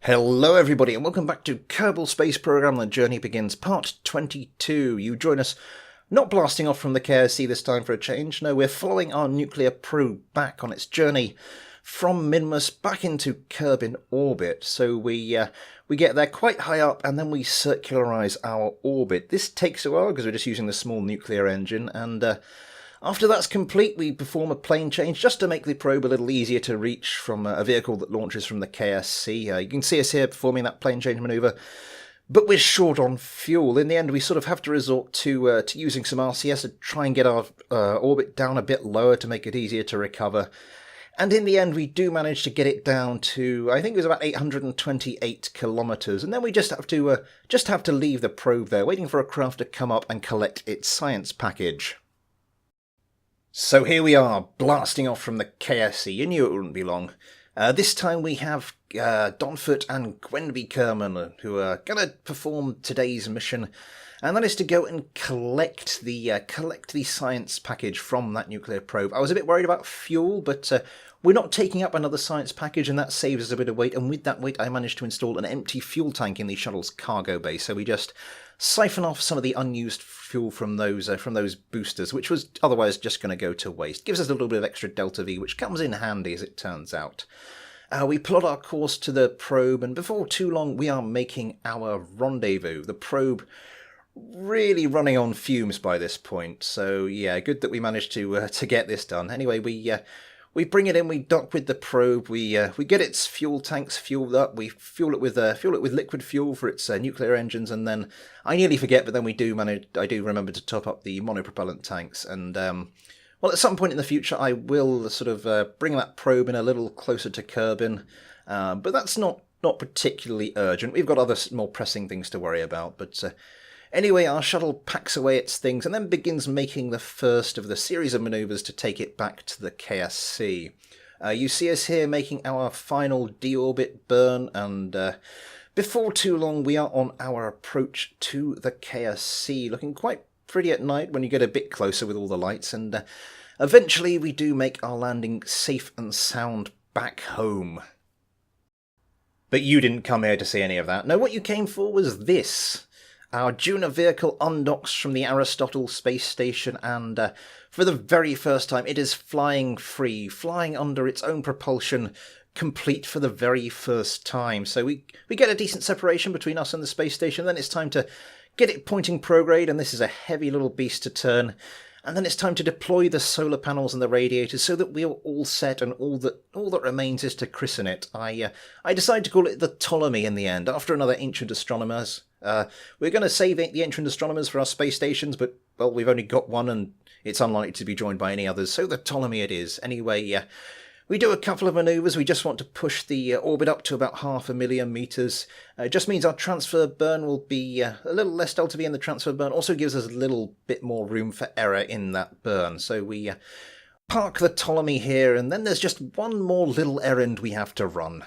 Hello everybody and welcome back to Kerbal Space Program The Journey Begins Part 22. You join us not blasting off from the KSC this time for a change. No, we're following our nuclear probe back on its journey from Minmus back into Kerbin orbit. So we get there quite high up and then we circularize our orbit. This takes a while because we're just using the small nuclear engine, and after that's complete, we perform a plane change just to make the probe a little easier to reach from a vehicle that launches from the KSC. You can see us here performing that plane change manoeuvre, but we're short on fuel. In the end, we sort of have to resort to using some RCS to try and get our orbit down a bit lower to make it easier to recover. And in the end, we do manage to get it down to, I think it was about 828 kilometres, and then we just have to leave the probe there, waiting for a craft to come up and collect its science package. So here we are, blasting off from the KSC. You knew it wouldn't be long. This time we have Donfort and Gwenby Kerman, who are going to perform today's mission, and that is to go and collect the science package from that nuclear probe. I was a bit worried about fuel, but we're not taking up another science package, and that saves us a bit of weight. And with that weight, I managed to install an empty fuel tank in the shuttle's cargo bay. So we just siphon off some of the unused fuel from those boosters, which was otherwise just going to go to waste. Gives us a little bit of extra delta V, which comes in handy as it turns out. We plot our course to the probe, and before too long we are making our rendezvous. The probe really running on fumes by this point, so yeah, good that we managed to get this done. Anyway, we bring it in, we dock with the probe, we get its fuel tanks fueled up, we fuel it with liquid fuel for its nuclear engines, and then I nearly forget, but then I do remember to top up the monopropellant tanks, and well, at some point in the future I will sort of bring that probe in a little closer to Kerbin, but that's not particularly urgent. We've got other more pressing things to worry about, but anyway, our shuttle packs away its things and then begins making the first of the series of manoeuvres to take it back to the KSC. You see us here making our final deorbit burn, and before too long we are on our approach to the KSC, looking quite pretty at night when you get a bit closer with all the lights, and eventually we do make our landing safe and sound back home. But you didn't come here to see any of that. No, what you came for was this. Our Duna vehicle undocks from the Aristotle space station, and for the very first time it is flying free, flying under its own propulsion, complete for the very first time. So we get a decent separation between us and the space station, then it's time to get it pointing prograde, and this is a heavy little beast to turn. And then it's time to deploy the solar panels and the radiators so that we're all set, and all that remains is to christen it. I decided to call it the Ptolemy in the end, after another ancient astronomers. We're going to save the ancient astronomers for our space stations, but, well, we've only got one and it's unlikely to be joined by any others, so the Ptolemy it is. Anyway, we do a couple of manoeuvres. We just want to push the orbit up to about 500,000 metres. It just means our transfer burn will be a little less delta V in the transfer burn. Also gives us a little bit more room for error in that burn. So we park the Ptolemy here, and then there's just one more little errand we have to run.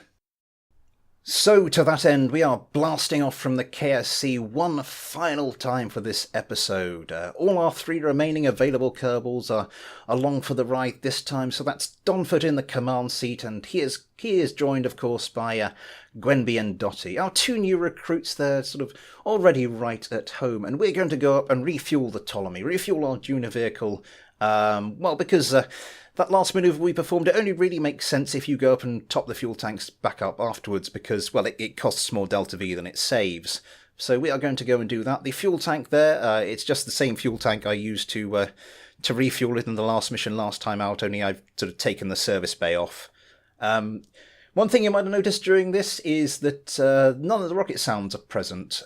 So, to that end, we are blasting off from the KSC one final time for this episode. All our 3 remaining available Kerbals are along for the ride this time, so that's Donfort in the command seat, and he is joined, of course, by Gwenby and Dottie, our 2 new recruits. They're sort of already right at home, and we're going to go up and refuel the Ptolemy, refuel our Duna vehicle, well, because that last manoeuvre we performed, it only really makes sense if you go up and top the fuel tanks back up afterwards, because, well, it costs more delta V than it saves. So we are going to go and do that. The fuel tank there, it's just the same fuel tank I used to refuel it in the last mission last time out, only I've sort of taken the service bay off. One thing you might have noticed during this is that none of the rocket sounds are present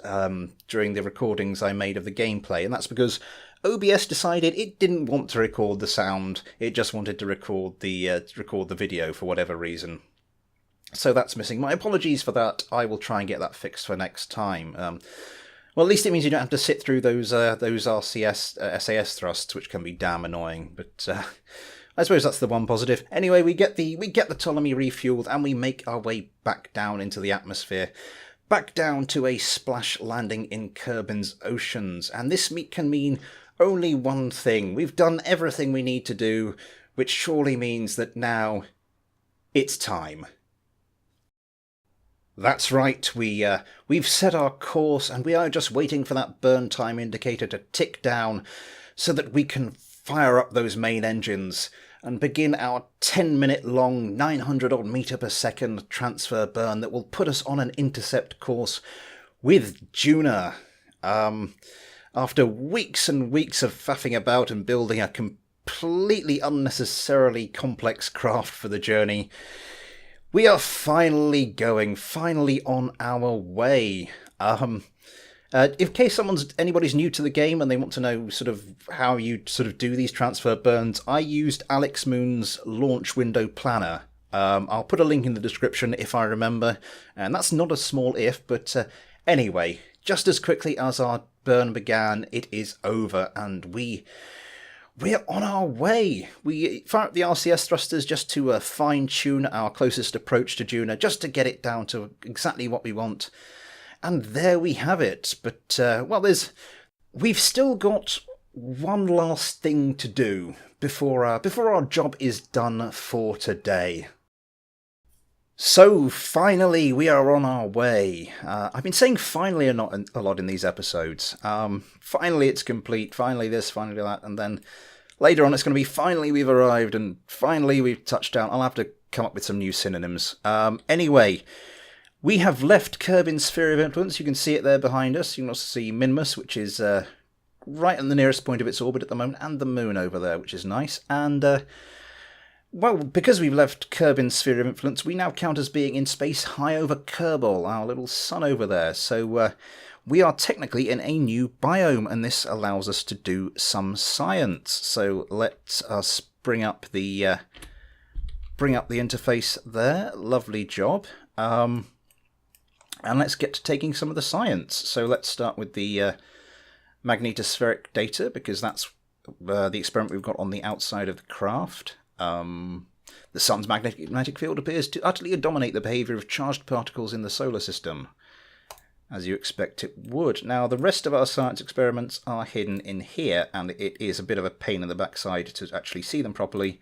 during the recordings I made of the gameplay, and that's because OBS decided it didn't want to record the sound, it just wanted to record the video for whatever reason. So that's missing. My apologies for that. I will try and get that fixed for next time. Well, at least it means you don't have to sit through those RCS SAS thrusts, which can be damn annoying. But I suppose that's the one positive. Anyway, we get the Ptolemy refueled, and we make our way back down into the atmosphere. Back down to a splash landing in Kerbin's oceans. And this can mean only one thing. We've done everything we need to do, which surely means that now it's time. That's right, we've set our course and we are just waiting for that burn time indicator to tick down so that we can fire up those main engines and begin our 10-minute long 900 odd meter per second transfer burn that will put us on an intercept course with Duna. After weeks and weeks of faffing about and building a completely unnecessarily complex craft for the journey, we are finally on our way. In case anybody's new to the game and they want to know sort of how you sort of do these transfer burns, I used Alex Moon's launch window planner. I'll put a link in the description if I remember, and that's not a small if, but anyway, just as quickly as our burn began, it is over, and we're on our way. We fire up the RCS thrusters just to fine-tune our closest approach to Duna, just to get it down to exactly what we want. And there we have it. But, we've still got one last thing to do before our job is done for today. So, finally, we are on our way. I've been saying finally a lot in these episodes. Finally it's complete, finally this, finally that, and then later on it's going to be finally we've arrived, and finally we've touched down. I'll have to come up with some new synonyms. Anyway, we have left Kerbin's sphere of influence. You can see it there behind us. You can also see Minmus, which is right on the nearest point of its orbit at the moment, and the moon over there, which is nice. And because we've left Kerbin's sphere of influence, we now count as being in space high over Kerbal, our little sun over there. So we are technically in a new biome, and this allows us to do some science. So let us bring up the interface there. Lovely job. And let's get to taking some of the science. So let's start with the magnetospheric data, because that's the experiment we've got on the outside of the craft. The sun's magnetic field appears to utterly dominate the behaviour of charged particles in the solar system, as you expect it would. Now, the rest of our science experiments are hidden in here, and it is a bit of a pain in the backside to actually see them properly,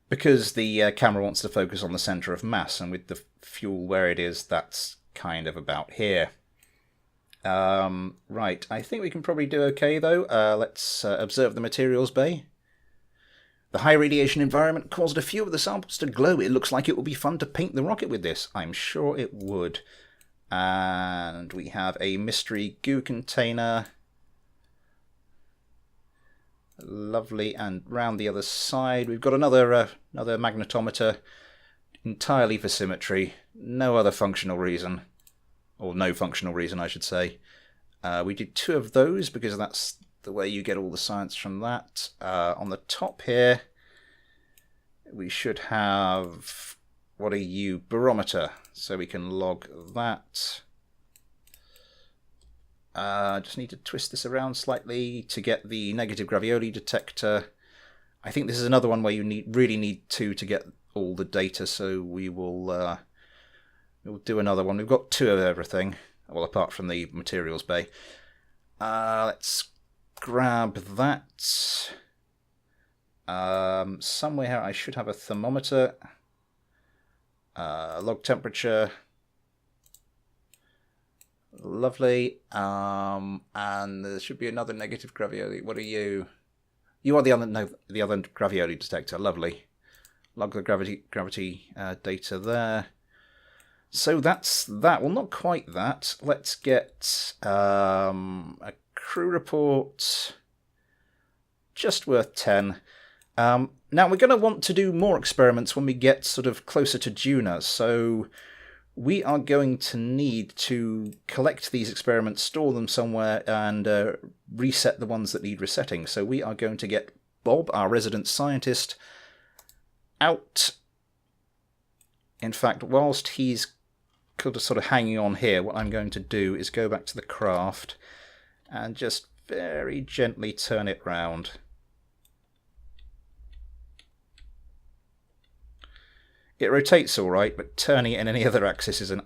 because the camera wants to focus on the centre of mass, and with the fuel where it is, that's kind of about here. Right, I think we can probably do okay, though. Let's observe the materials bay. The high radiation environment caused a few of the samples to glow. It looks like it will be fun to paint the rocket with this. I'm sure it would. And we have a mystery goo container. Lovely. And round the other side, we've got another magnetometer, entirely for symmetry. No other functional reason. Or no functional reason, I should say. We did 2 of those because that's the way you get all the science from that. On the top here, we should have, what are you, barometer, so we can log that. Just need to twist this around slightly to get the negative gravioli detector. I think this is another one where you really need 2 to get all the data, so we'll do another one. We've got 2 of everything, well, apart from the materials bay. Let's grab that. Somewhere here I should have a thermometer. Log temperature. Lovely. And there should be another negative gravioli. What are you? You are the other gravioli detector. Lovely. Log the gravity data there. So that's that. Well, not quite that. Let's get a crew report. Just worth 10. Now we're going to want to do more experiments when we get sort of closer to Duna. So we are going to need to collect these experiments, store them somewhere, and reset the ones that need resetting. So we are going to get Bob, our resident scientist, out. In fact, whilst he's sort of hanging on here, what I'm going to do is go back to the craft and just very gently turn it round. It rotates all right, but turning it in any other axis is an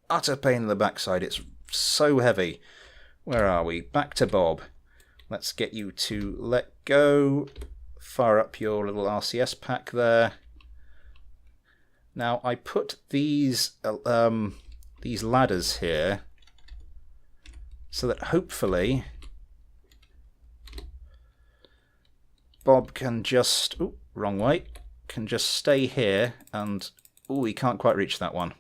utter pain in the backside. It's so heavy. Where are we? Back to Bob. Let's get you to let go. Fire up your little RCS pack there. Now I put these ladders here so that hopefully Bob can just, wrong way, can just stay here and, he can't quite reach that one.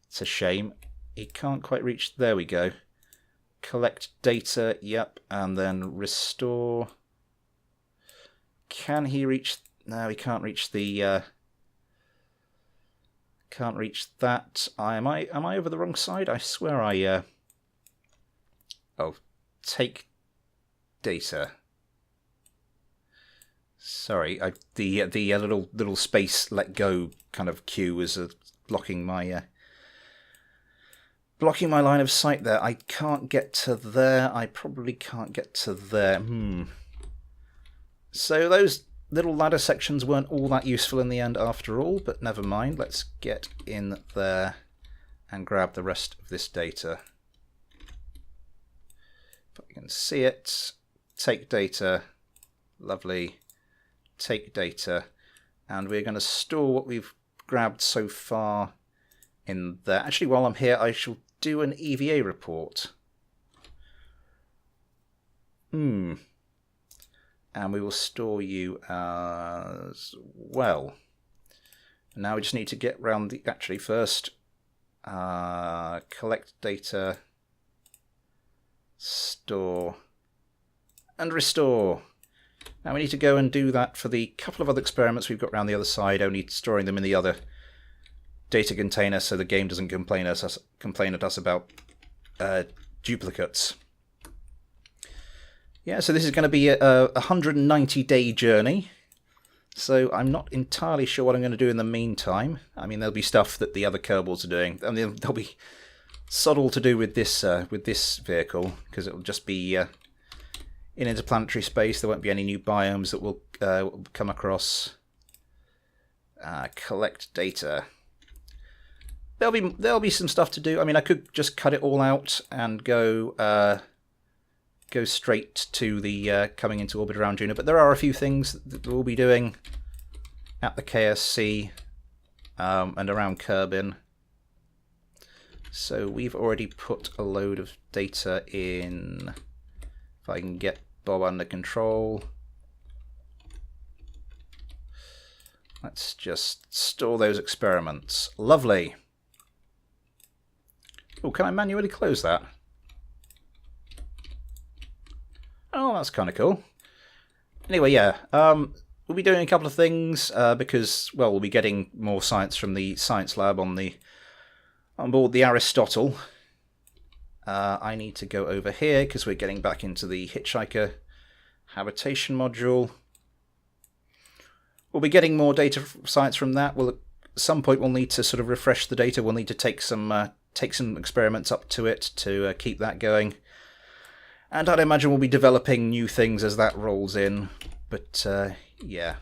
It's a shame. He can't quite reach, there we go. Collect data, yep, and then restore. Can he reach, no, he can't reach the, can't reach that. Am I over the wrong side? I swear I, take data. Sorry, the little space let go kind of cue was blocking my line of sight there. I can't get to there. I probably can't get to there. So those little ladder sections weren't all that useful in the end after all, but never mind. Let's get in there and grab the rest of this data. If I can see it. Take data. Lovely. Take data. And we're going to store what we've grabbed so far in there. Actually, while I'm here, I shall do an EVA report. And we will store you as well. Now we just need to get round the, actually first, collect data, store, and restore. Now we need to go and do that for the couple of other experiments we've got around the other side, only storing them in the other data container so the game doesn't complain at us about duplicates. Yeah, so this is going to be a 190-day journey. So I'm not entirely sure what I'm going to do in the meantime. I mean, there'll be stuff that the other Kerbals are doing. I mean, there'll be sod all to do with this vehicle, because it'll just be in interplanetary space. There won't be any new biomes that we'll come across. Collect data. There'll be some stuff to do. I mean, I could just cut it all out and go straight to the coming into orbit around Duna, but there are a few things that we'll be doing at the KSC and around Kerbin. So we've already put a load of data in. If I can get Bob under control. Let's just store those experiments. Lovely. Oh, can I manually close that? Oh, that's kind of cool. Anyway, yeah, we'll be doing a couple of things because, well, we'll be getting more science from the science lab on board the Aristotle. I need to go over here because we're getting back into the Hitchhiker habitation module. We'll be getting more data science from that. At some point we'll need to sort of refresh the data. We'll need to take some experiments up to it to keep that going. And I'd imagine we'll be developing new things as that rolls in. But yeah,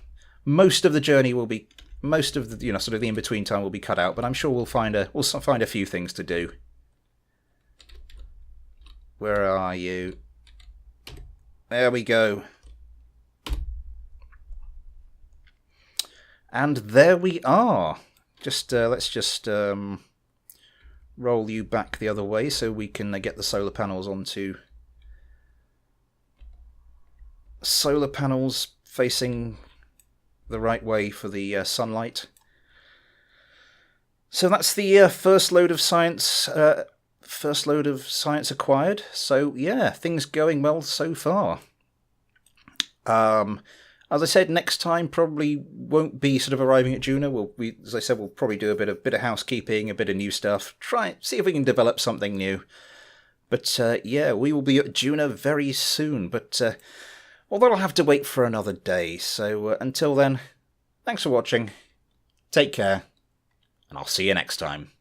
most of the journey will be, most of the sort of the in-between time will be cut out. But I'm sure we'll find a few things to do. Where are you? There we go. And there we are. Just let's just roll you back the other way so we can get the solar panels onto. Solar panels facing the right way for the sunlight. So that's the first load of science. Acquired. So yeah, things going well so far. As I said, next time probably won't be sort of arriving at Duna. As I said, we'll probably do a bit of housekeeping, a bit of new stuff. See if we can develop something new. But yeah, we will be at Duna very soon. But well, that'll have to wait for another day. So until then, thanks for watching. Take care, and I'll see you next time.